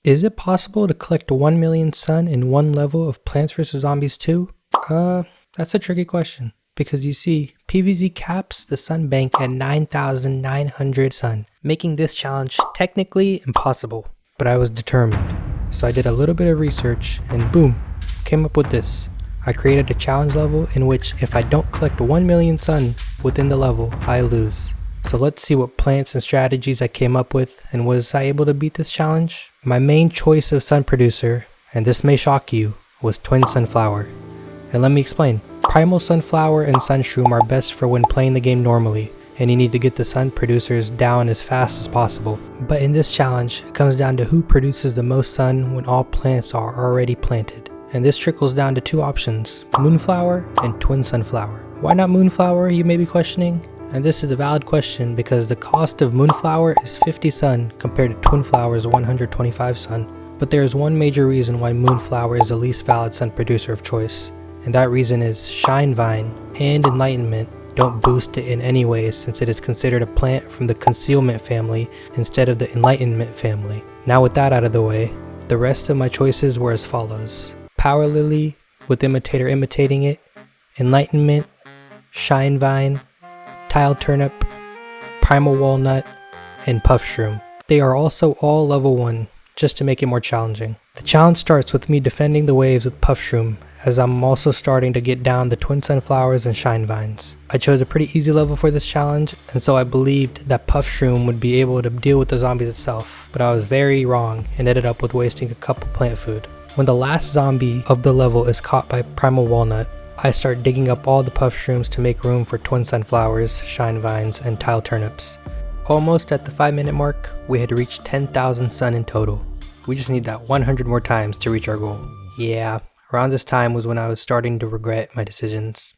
Is it possible to collect 1 million sun in one level of Plants vs. Zombies 2? That's a tricky question. Because you see, PvZ caps the sun bank at 9,900 sun, making this challenge technically impossible. But I was determined. So I did a little bit of research and boom, came up with this. I created a challenge level in which if I don't collect 1 million sun within the level, I lose. So let's see what plants and strategies I came up with, and was I able to beat this challenge? My main choice of sun producer, and this may shock you, was twin sunflower. And let me explain. Primal sunflower and sunshroom are best for when playing the game normally, and you need to get the sun producers down as fast as possible. But in this challenge, it comes down to who produces the most sun when all plants are already planted. And this trickles down to two options, moonflower and twin sunflower. Why not moonflower, you may be questioning? And this is a valid question because the cost of moonflower is 50 sun compared to twinflower's 125 sun. But there is one major reason why moonflower is the least valid sun producer of choice. And that reason is Shine Vine and Enlightenment don't boost it in any way, since it is considered a plant from the Concealment family instead of the Enlightenment family. Now with that out of the way, the rest of my choices were as follows. Power Lily, with Imitator imitating it, Enlightenment, Shine Vine, Tile Turnip, Primal Walnut, and Puff Shroom. They are also all level 1, just to make it more challenging. The challenge starts with me defending the waves with Puff Shroom, as I'm also starting to get down the twin sunflowers and shine vines. I chose a pretty easy level for this challenge, and so I believed that Puff Shroom would be able to deal with the zombies itself, but I was very wrong and ended up with wasting a couple plant food. When the last zombie of the level is caught by Primal Walnut, I start digging up all the Puff Shrooms to make room for twin sunflowers, shine vines, and tile turnips. Almost at the 5-minute mark, we had reached 10,000 sun in total. We just need that 100 more times to reach our goal. Yeah, around this time was when I was starting to regret my decisions.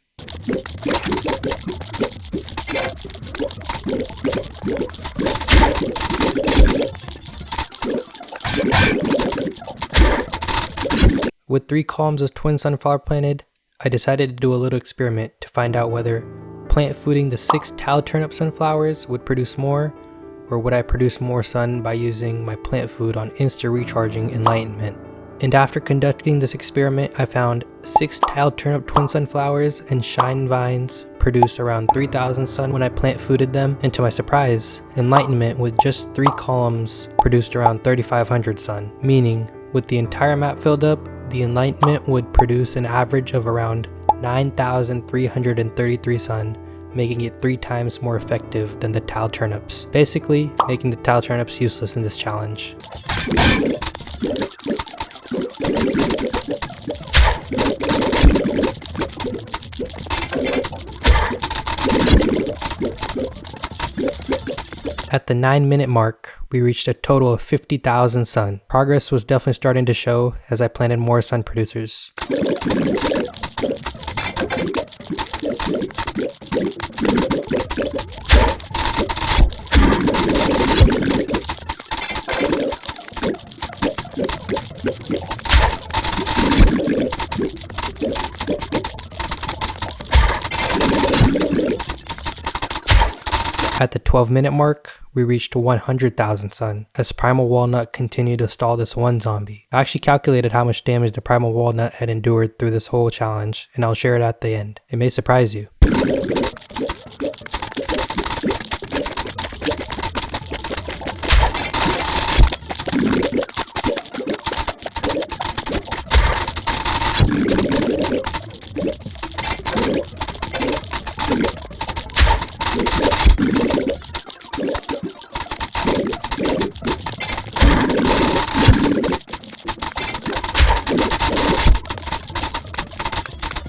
With 3 columns of twin sunflower planted, I decided to do a little experiment to find out whether plant fooding the 6 tile turnip sunflowers would produce more, or would I produce more sun by using my plant food on instant recharging Enlightenment. And after conducting this experiment, I found 6 tile turnip twin sunflowers and shine vines produce around 3,000 sun when I plant fooded them, and to my surprise, Enlightenment with just 3 columns produced around 3,500 sun, meaning with the entire map filled up, the Enlightenment would produce an average of around 9,333 sun, making it 3 times more effective than the tile turnips, basically making the tile turnips useless in this challenge. At the 9-minute mark, we reached a total of 50,000 sun. Progress was definitely starting to show as I planted more sun producers. At the 12-minute mark, we reached 100,000 sun, as Primal Walnut continued to stall this one zombie. I actually calculated how much damage the Primal Walnut had endured through this whole challenge, and I'll share it at the end. It may surprise you.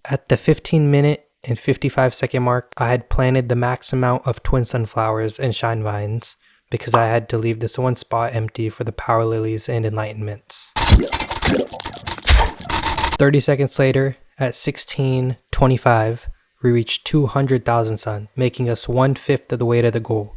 At the 15-minute and 55-second mark, I had planted the max amount of twin sunflowers and shine vines because I had to leave this one spot empty for the power lilies and enlightenments. 30 seconds later, at 16:25, we reached 200,000 sun, making us 1/5 of the way to the goal.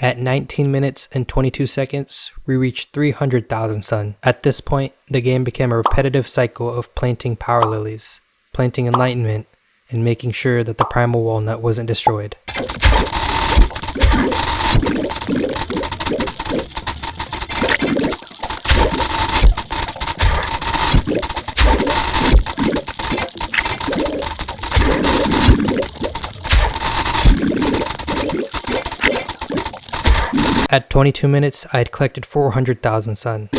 At 19 minutes and 22 seconds, we reached 300,000 sun. At this point, the game became a repetitive cycle of planting power lilies, planting enlightenment, and making sure that the primal walnut wasn't destroyed. At 22 minutes, I had collected 400,000 sun.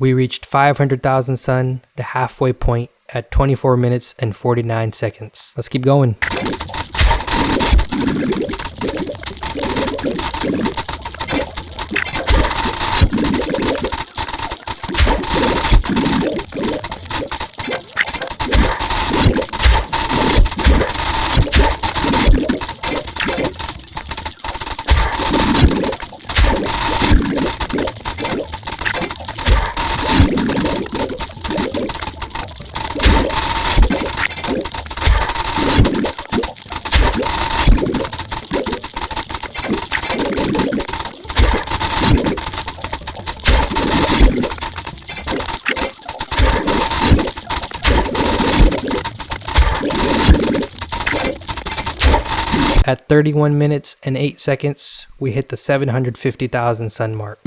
We reached 500,000 sun, the halfway point, at 24 minutes and 49 seconds. Let's keep going. At 31 minutes and 8 seconds, we hit the 750,000 sun mark.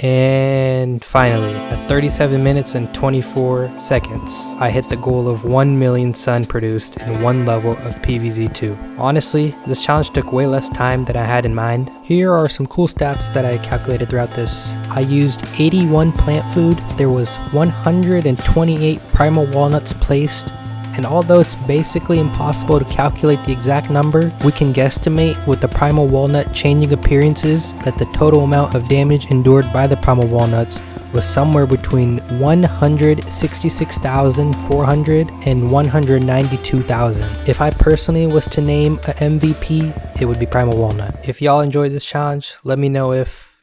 And finally, at 37 minutes and 24 seconds, I hit the goal of 1 million sun produced in one level of PVZ2. Honestly, this challenge took way less time than I had in mind. Here are some cool stats that I calculated throughout this. I used 81 plant food, there was 128 primal walnuts placed, and although it's basically impossible to calculate the exact number, we can guesstimate with the primal walnut changing appearances that the total amount of damage endured by the primal walnuts was somewhere between 166,400 and 192,000. If I personally was to name a MVP, it would be primal walnut. If y'all enjoyed this challenge, let me know if...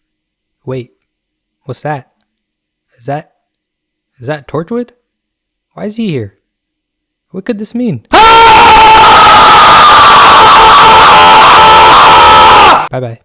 Wait, what's that? Is that Torchwood? Why is he here? What could this mean? Bye bye.